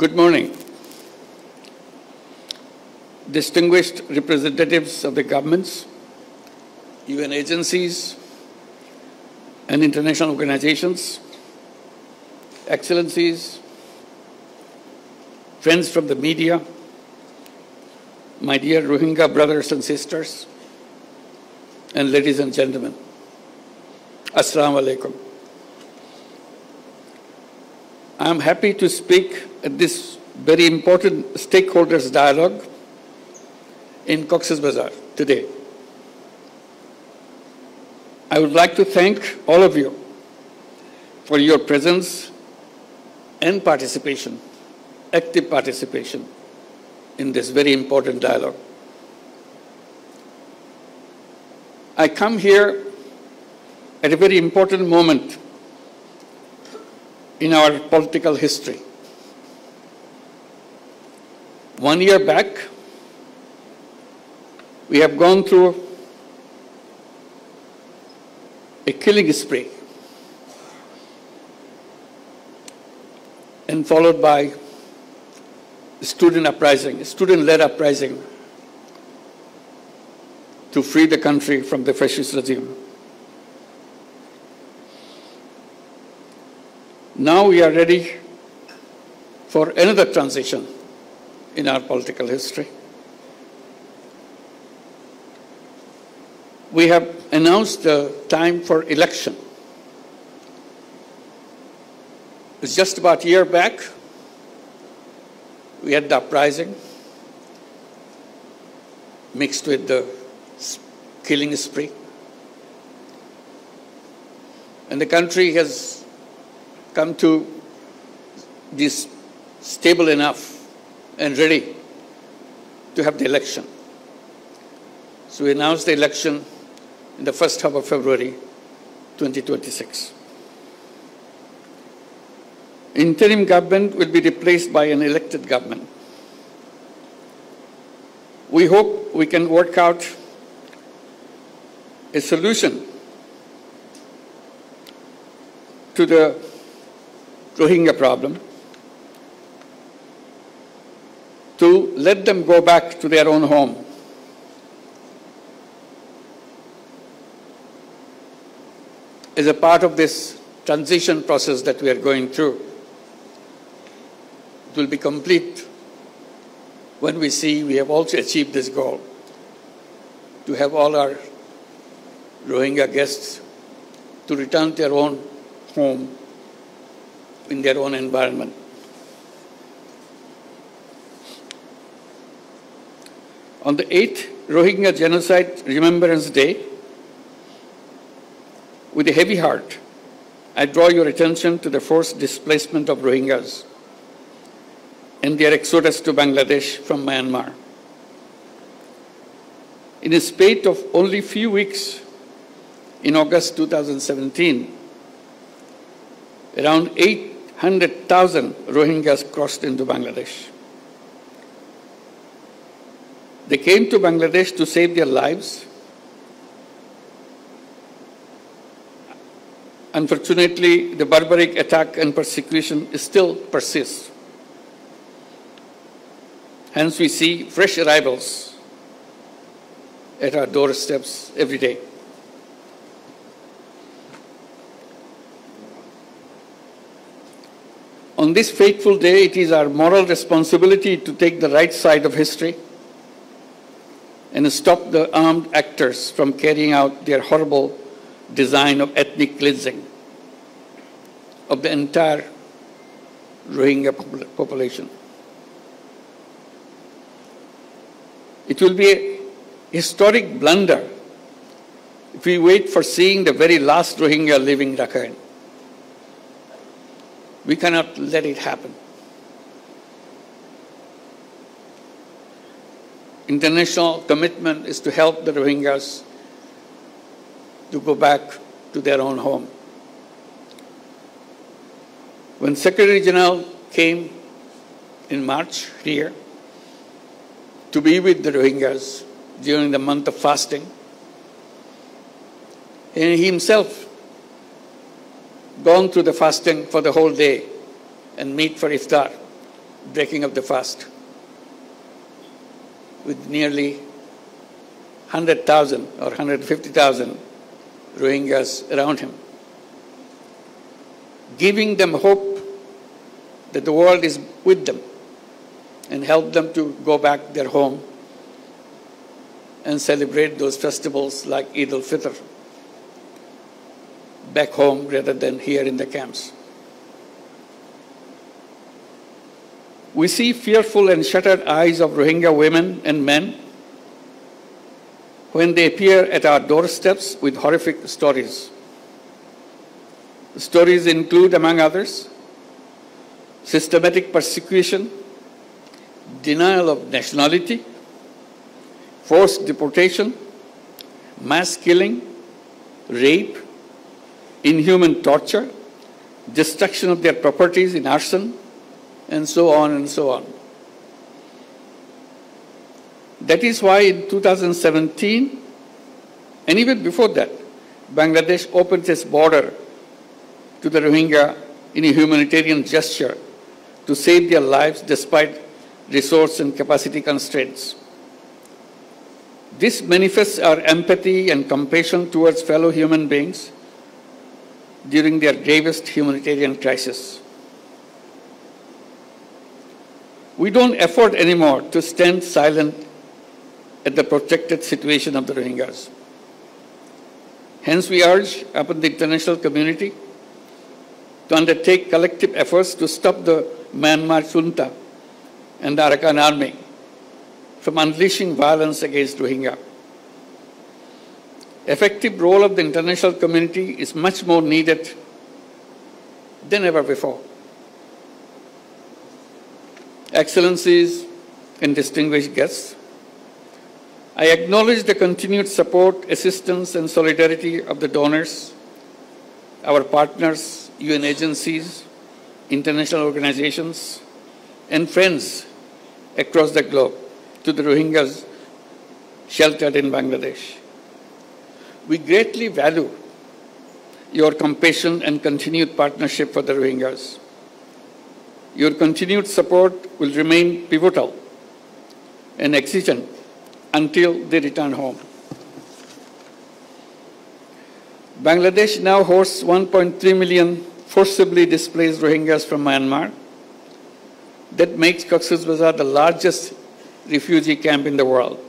Good morning. Distinguished representatives of the governments, UN agencies, and international organizations, excellencies, friends from the media, my dear Rohingya brothers and sisters, and ladies and gentlemen, Assalamu alaikum. I am happy to speak at this very important stakeholders dialogue in Cox's Bazar today. I would like to thank all of you for your presence and participation, active participation in this very important dialogue. I come here at a very important moment in our political history. 1 year back, we have gone through a killing spree and followed by student-led uprising to free the country from the fascist regime. Now we are ready for another transition in our political history. We have announced the time for election. It's just about a year back, we had the uprising mixed with the killing spree. And the country has come to this stable enough and ready to have the election. So we announced the election in the first half of February 2026. Interim government will be replaced by an elected government. We hope we can work out a solution to the Rohingya problem, to let them go back to their own home. As a part of this transition process that we are going through, it will be complete when we see we have also achieved this goal, to have all our Rohingya guests to return to their own home in their own environment. On the 8th Rohingya Genocide Remembrance Day, with a heavy heart, I draw your attention to the forced displacement of Rohingyas and their exodus to Bangladesh from Myanmar. In a spate of only few weeks, in August 2017, around 800,000 Rohingyas crossed into Bangladesh. They came to Bangladesh to save their lives. Unfortunately, the barbaric attack and persecution still persists. Hence, we see fresh arrivals at our doorsteps every day. On this fateful day, it is our moral responsibility to take the right side of history and stop the armed actors from carrying out their horrible design of ethnic cleansing of the entire Rohingya population. It will be a historic blunder if we wait for seeing the very last Rohingya living Rakhine. We cannot let it happen. International commitment is to help the Rohingyas to go back to their own home. When Secretary General came in March here to be with the Rohingyas during the month of fasting, and he himself gone through the fasting for the whole day and meet for iftar. breaking of the fast, with nearly 100,000 or 150,000 Rohingyas around him, giving them hope that the world is with them and help them to go back their home and celebrate those festivals like Eid al-Fitr back home rather than here in the camps. We see fearful and shuttered eyes of Rohingya women and men when they appear at our doorsteps with horrific stories. The stories include, among others, systematic persecution, denial of nationality, forced deportation, mass killing, rape, inhuman torture, destruction of their properties in arson, and so on and so on. That is why in 2017, and even before that, Bangladesh opened its border to the Rohingya in a humanitarian gesture to save their lives despite resource and capacity constraints. This manifests our empathy and compassion towards fellow human beings during their gravest humanitarian crisis. We don't afford anymore to stand silent at the protracted situation of the Rohingyas. Hence, we urge upon the international community to undertake collective efforts to stop the Myanmar junta and the Arakan army from unleashing violence against Rohingya. Effective role of the international community is much more needed than ever before. Excellencies and distinguished guests, I acknowledge the continued support, assistance, and solidarity of the donors, our partners, UN agencies, international organizations, and friends across the globe to the Rohingyas sheltered in Bangladesh. We greatly value your compassion and continued partnership for the Rohingyas. Your continued support will remain pivotal and exigent until they return home. Bangladesh now hosts 1.3 million forcibly displaced Rohingyas from Myanmar. That makes Cox's Bazar the largest refugee camp in the world.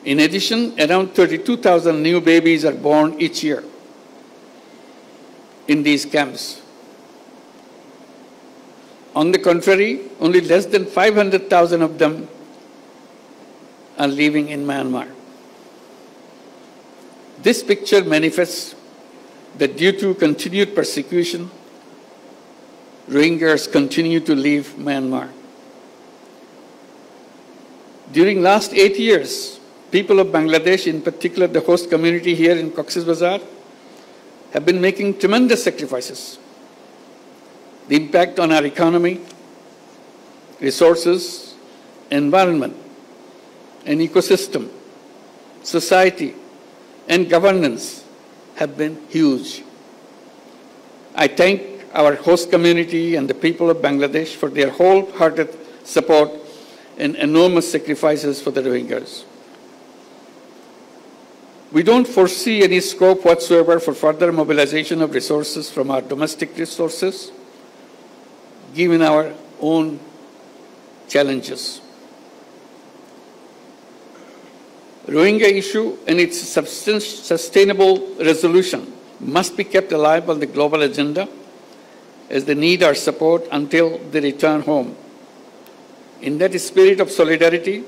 In addition, around 32,000 new babies are born each year in these camps. On the contrary, only less than 500,000 of them are living in Myanmar. This picture manifests that due to continued persecution, Rohingyas continue to leave Myanmar. During last 8 years, people of Bangladesh, in particular the host community here in Cox's Bazar, have been making tremendous sacrifices. The impact on our economy, resources, environment, and ecosystem, society, and governance have been huge. I thank our host community and the people of Bangladesh for their wholehearted support and enormous sacrifices for the Rohingyas. We don't foresee any scope whatsoever for further mobilization of resources from our domestic resources, given our own challenges. Rohingya issue and its sustainable resolution must be kept alive on the global agenda as they need our support until they return home. In that spirit of solidarity,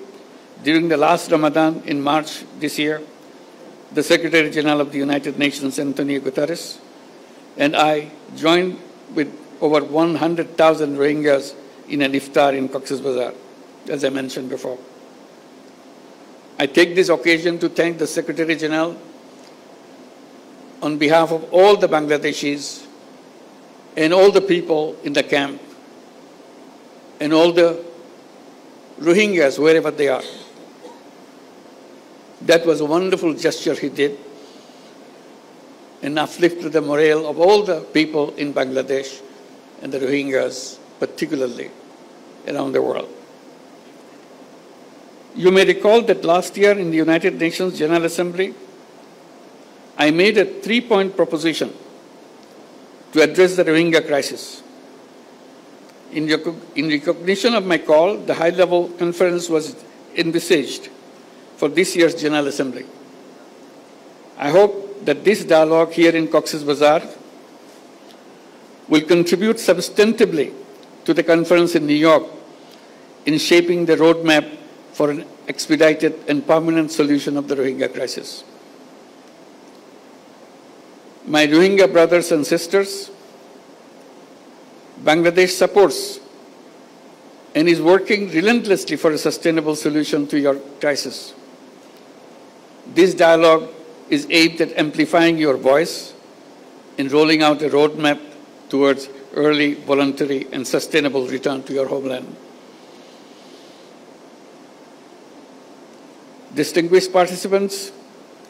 during the last Ramadan in March this year, the Secretary General of the United Nations, Antonio Guterres, and I joined with over 100,000 Rohingyas in an iftar in Cox's Bazar, as I mentioned before. I take this occasion to thank the Secretary General on behalf of all the Bangladeshis and all the people in the camp and all the Rohingyas, wherever they are. That was a wonderful gesture he did and uplifted the morale of all the people in Bangladesh and the Rohingyas particularly around the world. You may recall that last year in the United Nations General Assembly, I made a 3-point proposition to address the Rohingya crisis. In recognition of my call, the high-level conference was envisaged for this year's General Assembly. I hope that this dialogue here in Cox's Bazar will contribute substantively to the conference in New York in shaping the roadmap for an expedited and permanent solution of the Rohingya crisis. My Rohingya brothers and sisters, Bangladesh supports and is working relentlessly for a sustainable solution to your crisis. This dialogue is aimed at amplifying your voice in rolling out a roadmap towards early, voluntary, and sustainable return to your homeland. Distinguished participants,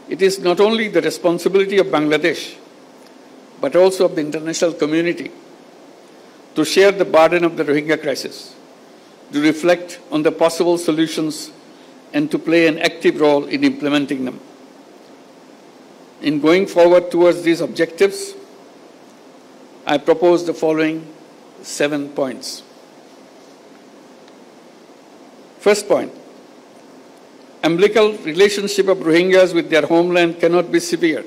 it is not only the responsibility of Bangladesh, but also of the international community to share the burden of the Rohingya crisis, to reflect on the possible solutions, and to play an active role in implementing them. In going forward towards these objectives, I propose the following 7 points. First point, umbilical relationship of Rohingyas with their homeland cannot be severed.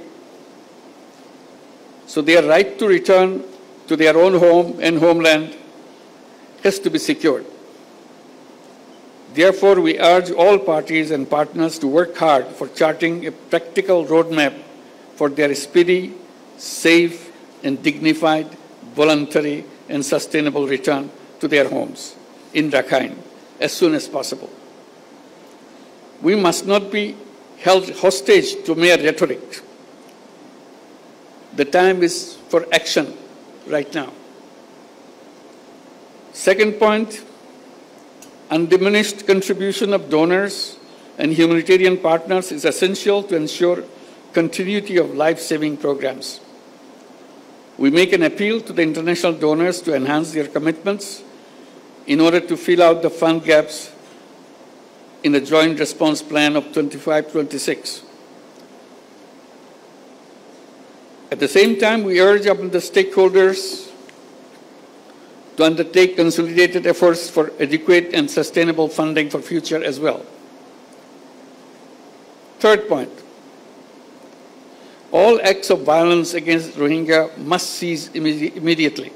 So their right to return to their own home and homeland has to be secured. Therefore, we urge all parties and partners to work hard for charting a practical roadmap for their speedy, safe, and dignified, voluntary, and sustainable return to their homes in Rakhine as soon as possible. We must not be held hostage to mere rhetoric. The time is for action right now. Second point, undiminished contribution of donors and humanitarian partners is essential to ensure continuity of life-saving programs. We make an appeal to the international donors to enhance their commitments in order to fill out the fund gaps in the Joint Response Plan of 25-26. At the same time, we urge upon the stakeholders to undertake consolidated efforts for adequate and sustainable funding for future as well. Third point, all acts of violence against Rohingya must cease immediately.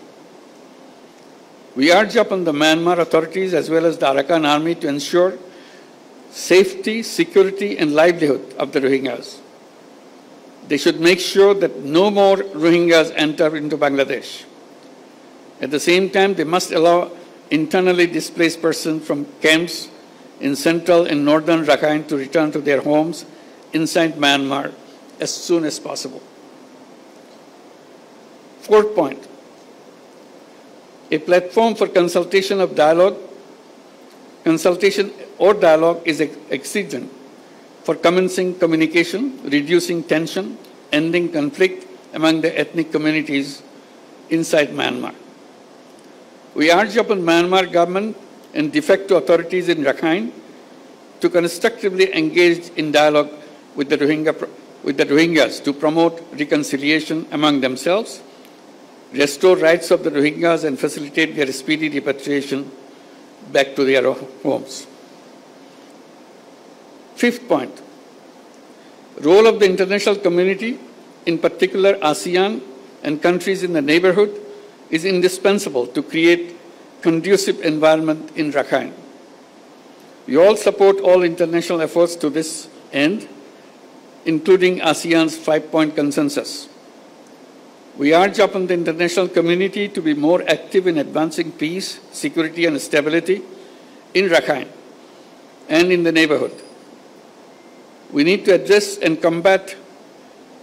We urge upon the Myanmar authorities as well as the Arakan army to ensure safety, security, and livelihood of the Rohingyas. They should make sure that no more Rohingyas enter into Bangladesh. At the same time, they must allow internally displaced persons from camps in central and northern Rakhine to return to their homes inside Myanmar as soon as possible. Fourth point, a platform for consultation or dialogue is exigent for commencing communication, reducing tension, ending conflict among the ethnic communities inside Myanmar. We urge upon Myanmar government and de facto authorities in Rakhine to constructively engage in dialogue with the Rohingyas to promote reconciliation among themselves, restore rights of the Rohingyas, and facilitate their speedy repatriation back to their homes. Fifth point, role of the international community, in particular ASEAN and countries in the neighborhood, is indispensable to create conducive environment in Rakhine. We all support all international efforts to this end, including ASEAN's 5-point consensus. We urge upon the international community to be more active in advancing peace, security, and stability in Rakhine and in the neighborhood. We need to address and combat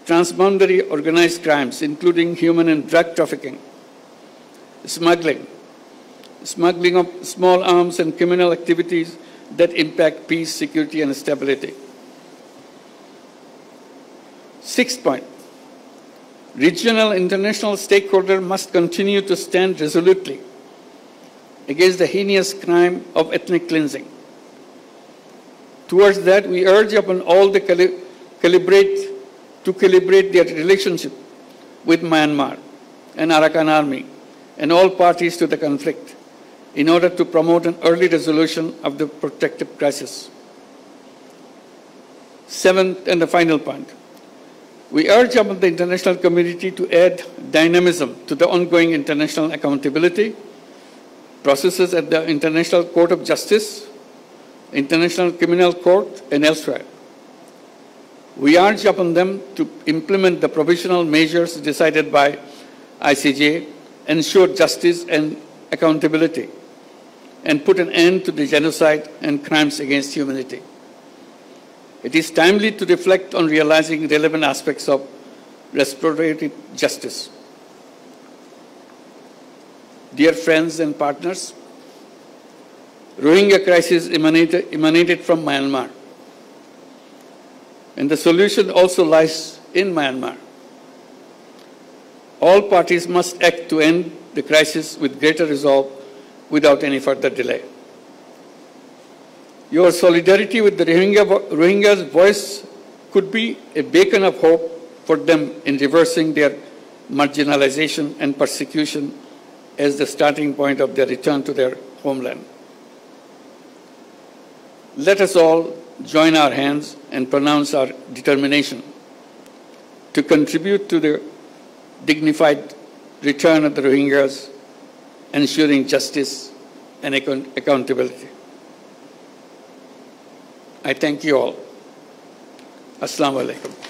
transboundary organized crimes, including human and drug trafficking, smuggling of small arms, and criminal activities that impact peace, security, and stability. Sixth point, regional and international stakeholders must continue to stand resolutely against the heinous crime of ethnic cleansing. Towards that, we urge upon all to calibrate their relationship with Myanmar and Arakan Army and all parties to the conflict in order to promote an early resolution of the protracted crisis. Seventh and the final point, we urge upon the international community to add dynamism to the ongoing international accountability processes at the International Court of Justice, International Criminal Court, and elsewhere. We urge upon them to implement the provisional measures decided by ICJ, ensure justice and accountability, and put an end to the genocide and crimes against humanity. It is timely to reflect on realizing relevant aspects of restorative justice. Dear friends and partners, Rohingya crisis emanated from Myanmar, and the solution also lies in Myanmar. All parties must act to end the crisis with greater resolve without any further delay. Your solidarity with the Rohingyas' voice could be a beacon of hope for them in reversing their marginalization and persecution as the starting point of their return to their homeland. Let us all join our hands and pronounce our determination to contribute to the dignified return of the Rohingyas, ensuring justice and accountability. I thank you all. Assalamu alaikum.